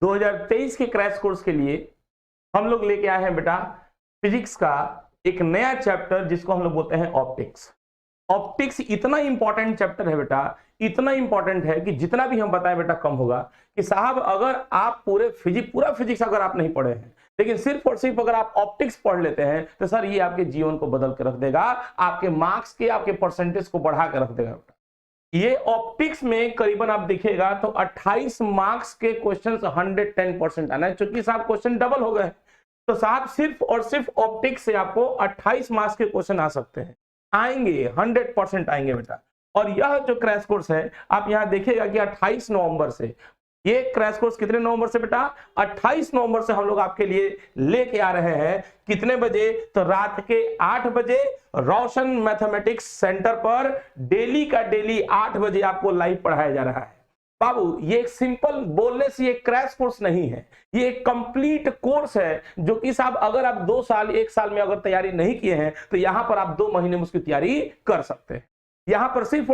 2023 के crash course के लिए हम लोग लेके आए हैं बेटा फिजिक्स का एक नया चैप्टर जिसको हम लोग बोलते हैं ऑप्टिक्स। ऑप्टिक्स इतना इंपॉर्टेंट चैप्टर है बेटा, इतना इंपॉर्टेंट है कि जितना भी हम बताएं बेटा कम होगा। कि साहब अगर आप पूरा फिजिक्स अगर आप नहीं पढ़े हैं, लेकिन सिर्फ और सिर्फ अगर आप ऑप्टिक्स पढ़ लेते हैं तो सर ये आपके जीवन को बदल के रख देगा, आपके मार्क्स के आपके परसेंटेज को बढ़ा के रख देगा बेटा। ये ऑप्टिक्स में करीबन आप देखिएगा तो 28 मार्क्स के क्वेश्चंस 110% आना है, चूंकि साहब क्वेश्चन डबल हो गए तो साहब सिर्फ और सिर्फ ऑप्टिक्स से आपको 28 मार्क्स के क्वेश्चन आ सकते हैं, आएंगे 100% आएंगे बेटा। और यह जो क्रैश कोर्स है आप यहां देखिएगा कि 28 नवंबर से, ये क्रैश कोर्स कितने नवंबर से बेटा, 28 नवंबर से हम लोग आपके लिए लेके आ रहे हैं। कितने बजे, तो रात के 8 बजे रोशन मैथमेटिक्स सेंटर पर डेली का डेली 8 बजे आपको लाइव पढ़ाया जा रहा है। बाबू ये एक सिंपल बोलने से ये क्रैश कोर्स नहीं है, ये एक कंप्लीट कोर्स है जो कि साहब अगर आप 2 साल 1 साल में अगर तैयारी नहीं किए हैं तो यहां पर आप 2 महीने में उसकी तैयारी कर सकते हैं। यहां पर सिर्फ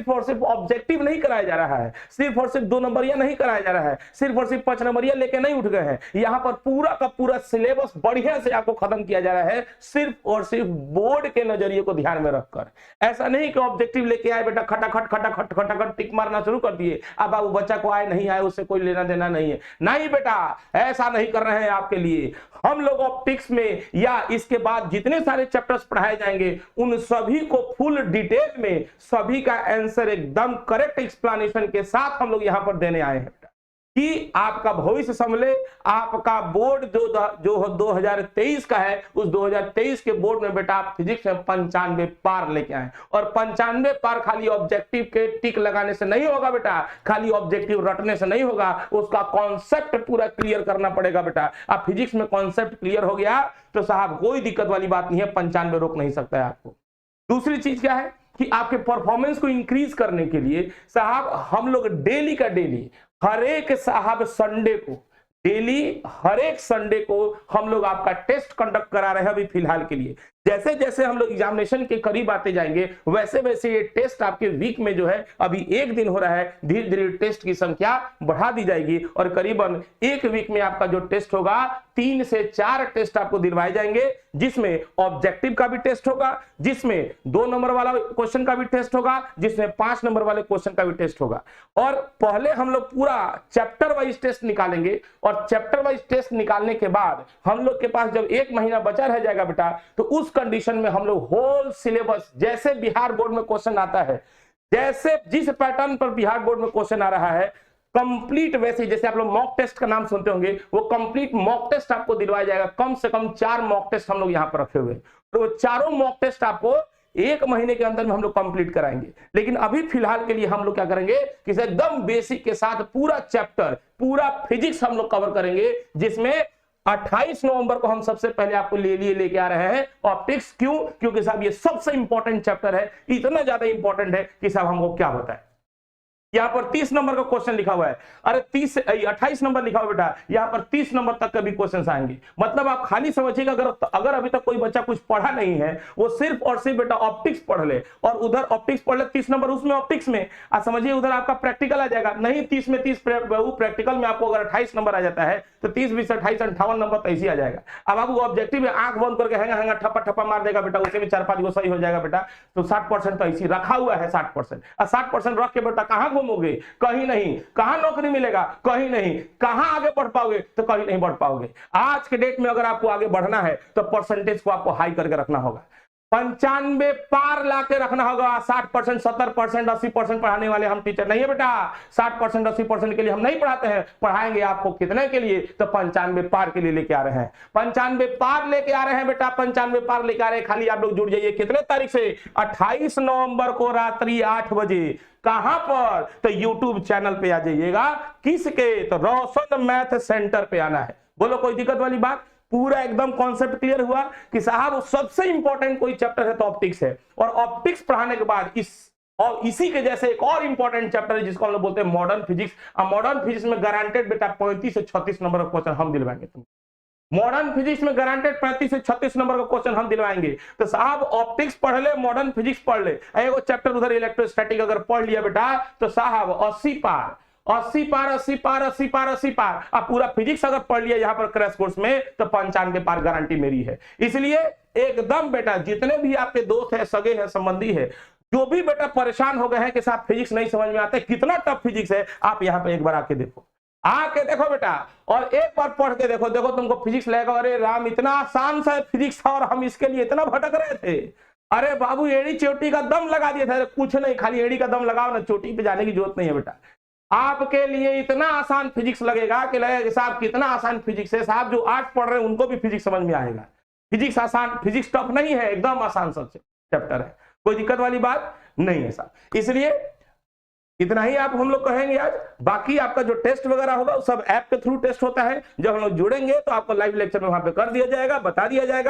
और सिर्फ ऑब्जेक्टिव नहीं कराया जा रहा है, सिर्फ और सिर्फ 2 नंबरिया नहीं कराया जा रहा है, सिर्फ और सिर्फ 5 नंबरिया लेके नहीं उठ गए हैं। यहां पर पूरा का पूरा सिलेबस बढ़िया से आपको खत्म किया जा रहा है, सिर्फ और सिर्फ बोर्ड के नजरिए को ध्यान में रखकर। ऐसा नहीं कि ऑब्जेक्टिव लेके आए बेटा खटाखट टिक मारना शुरू कर दिए, अब बाबू बच्चा को आए नहीं आए उससे कोई लेना देना नहीं है। नहीं बेटा, ऐसा नहीं कर रहे हैं आपके लिए। हम लोग ऑप्टिक्स में या इसके बाद जितने सारे चैप्टर्स पढ़ाए जाएंगे उन सभी को फुल डिटेल में सभी का आंसर एकदम करेक्ट एक्सप्लेनेशन के साथ हम लोग यहां पर देने आए हैं कि आपका भविष्य संभले। आपका बोर्ड जो 2023 का है उस 2023 के बोर्ड में बेटा आप फिजिक्स में 95 पार लेके आए। और 95 पार खाली ऑब्जेक्टिव के टिक लगाने से नहीं होगा बेटा, खाली ऑब्जेक्टिव रटने से नहीं होगा, उसका कॉन्सेप्ट पूरा क्लियर करना पड़ेगा बेटा। आप फिजिक्स में कॉन्सेप्ट क्लियर हो गया तो साहब कोई दिक्कत वाली बात नहीं है, 95 रोक नहीं सकता है आपको। दूसरी चीज क्या है कि आपके परफॉर्मेंस को इंक्रीज करने के लिए साहब हम लोग डेली का डेली हर एक साहब संडे को, डेली हर एक संडे को हम लोग आपका टेस्ट कंडक्ट करा रहे हैं अभी फिलहाल के लिए। जैसे जैसे हम लोग एग्जामिनेशन के करीब आते जाएंगे वैसे वैसे ये टेस्ट आपके वीक में जो है अभी 1 दिन हो रहा है, धीरे धीरे टेस्ट की संख्या बढ़ा दी जाएगी और करीबन 1 वीक में आपका जो टेस्ट होगा 3 से 4 टेस्ट आपको दिलवाए जाएंगे, जिसमें ऑब्जेक्टिव का भी टेस्ट होगा, जिसमें 2 नंबर वाला क्वेश्चन का भी टेस्ट होगा, जिसमें 5 नंबर वाले क्वेश्चन का भी टेस्ट होगा। और पहले हम लोग पूरा चैप्टर वाइज टेस्ट निकालेंगे और चैप्टर वाइज टेस्ट निकालने के बाद हम लोग के पास जब 1 महीना बचा रह जाएगा बेटा तो उस कंडीशन में हम लोग होल सिलेबस, जैसे बिहार बोर्ड में क्वेश्चन आता है, जैसे जिस पैटर्न पर बिहार बोर्ड में क्वेश्चन आ रहा है कंप्लीट वैसे, जैसे आप लोग मॉक टेस्ट का नाम सुनते होंगे, वो कंप्लीट मॉक टेस्ट आपको दिलवाया जाएगा। कम से कम 4 मॉक टेस्ट हम लोग यहां पर रखे हुए हैं, तो वो चारों मॉक टेस्ट आपको 1 महीने के अंदर में हम लोग कंप्लीट कराएंगे। लेकिन अभी फिलहाल के लिए हम लोग क्या करेंगे कि एकदम बेसिक के साथ पूरा चैप्टर, पूरा फिजिक्स हम लोग कवर करेंगे, जिसमें 28 नवंबर को हम सबसे पहले आपको लेके आ रहे हैं ऑप्टिक्स। क्यों? क्योंकि साहब ये सबसे इंपॉर्टेंट चैप्टर है, इतना ज्यादा इंपॉर्टेंट है कि साहब हमको क्या बताएं। यहां पर 30 नंबर का क्वेश्चन लिखा हुआ है, अरे 28 नंबर लिखा हुआ बेटा, यहां पर 30 नंबर तक के भी क्वेश्चंस आएंगे। मतलब आप खाली समझिएगा अगर अभी तक कोई बच्चा कुछ पढ़ा नहीं है वो सिर्फ और सिर्फ बेटा ऑप्टिक्स पढ़ ले और उधर ऑप्टिक्स पढ़ ले 30 नंबर उसमें ऑप्टिक्स में, आप समझिए उधर आपका प्रैक्टिकल आ जाएगा। नहीं 30 में 30 प्रैक्टिकल में आपको अगर 28 नंबर आ जाता है तो 30 20 28 58 नंबर तो ऐसे आ जाएगा। अब आपको ऑब्जेक्टिव में आंख बंद करके हैंगा ठप्पा मार देगा बेटा, उसे भी 4-5 गो सही हो जाएगा बेटा। तो 60% तो ऐसे रखा हुआ है 60%, और 60% रख के बेटा कहां घूमोगे? कहीं नहीं। कहां नौकरी मिलेगा? कहीं नहीं। कहां आगे बढ़ पाओगे? तो कहीं नहीं बढ़ पाओगे। आज के डेट में अगर आपको आगे बढ़ना है तो परसेंटेज को आपको हाई करके रखना होगा, 95 पार लाके रखना होगा। 60% 70% 80% पढ़ाने वाले हम टीचर नहीं है बेटा। 60% 80% के लिए हम नहीं पढ़ाते हैं, पढ़ाएंगे आपको कितने के लिए? तो 95 पार के लिए लेके आ रहे हैं। 95 पार लेके आ रहे हैं बेटा, 95 पार लेके आ रहे हैं। खाली आप लोग जुड़ जाइए। कितने तारीख से? 28 नवंबर को रात्रि 8 बजे। कहां पर? तो YouTube चैनल पे आ जाइएगा। किसके? तो रोशन मैथ सेंटर पे आना है। बोलो कोई दिक्कत वाली बात? पूरा एकदम कॉन्सेप्ट क्लियर हुआ कि साहब सबसे इंपॉर्टेंट कोई चैप्टर है तो ऑप्टिक्स है। और ऑप्टिक्स पढ़ाने के बाद इसी के जैसे एक और इंपॉर्टेंट चैप्टर है जिसको हम लोग बोलते हैं मॉडर्न फिजिक्स। मॉडर्न फिजिक्स में गारंटेड बेटा 35 से 36 नंबर का क्वेश्चन हम दिलवाएंगे तुम। मॉडर्न फिजिक्स में गारंटेड 35 से 36 नंबर का क्वेश्चन हम दिलवाएंगे। तो साहब ऑप्टिक्स पढ़ ले, मॉडर्न फिजिक्स पढ़ ले, एगो चैप्टर उधर इलेक्ट्रोस्टैटिक अगर पढ़ लिया बेटा तो साहब 80 पार। 80 पार 80 पार 80 पार 80 पार। अब पूरा फिजिक्स अगर पढ़ लिया यहाँ पर क्रैश कोर्स में तो 95 पार गारंटी मेरी है। इसलिए एकदम बेटा जितने भी आपके दोस्त है, सगे हैं, संबंधी है, जो भी बेटा परेशान हो गए हैं कि साहब फिजिक्स नहीं समझ में आते, कितना टफ फिजिक्स है, आप यहाँ पे एक बार आके देखो, आके देखो बेटा, और एक बार पढ़ के देखो, देखो तुमको फिजिक्स लगेगा अरे राम इतना आसान सा फिजिक्स था और हम इसके लिए इतना भटक रहे थे। अरे बाबू एड़ी चोटी का दम लगा दिया था। कुछ नहीं, खाली एड़ी का दम लगाओ ना, चोटी पे जाने की जरूरत नहीं है बेटा। आपके लिए इतना आसान फिजिक्स लगेगा कि लगेगा साहब कितना आसान फिजिक्स है, साहब जो आर्ट्स पढ़ रहे हैं उनको भी फिजिक्स समझ में आएगा। फिजिक्स आसान, फिजिक्स टफ नहीं है, एकदम आसान सब चैप्टर है, कोई दिक्कत वाली बात नहीं है साहब। इसलिए इतना ही आप हम लोग कहेंगे आज। बाकी आपका जो टेस्ट वगैरह होगा वो सब ऐप के थ्रू टेस्ट होता है। जब हम लोग जुड़ेंगे तो आपको लाइव लेक्चर में वहां पे कर दिया जाएगा, बता दिया जाएगा।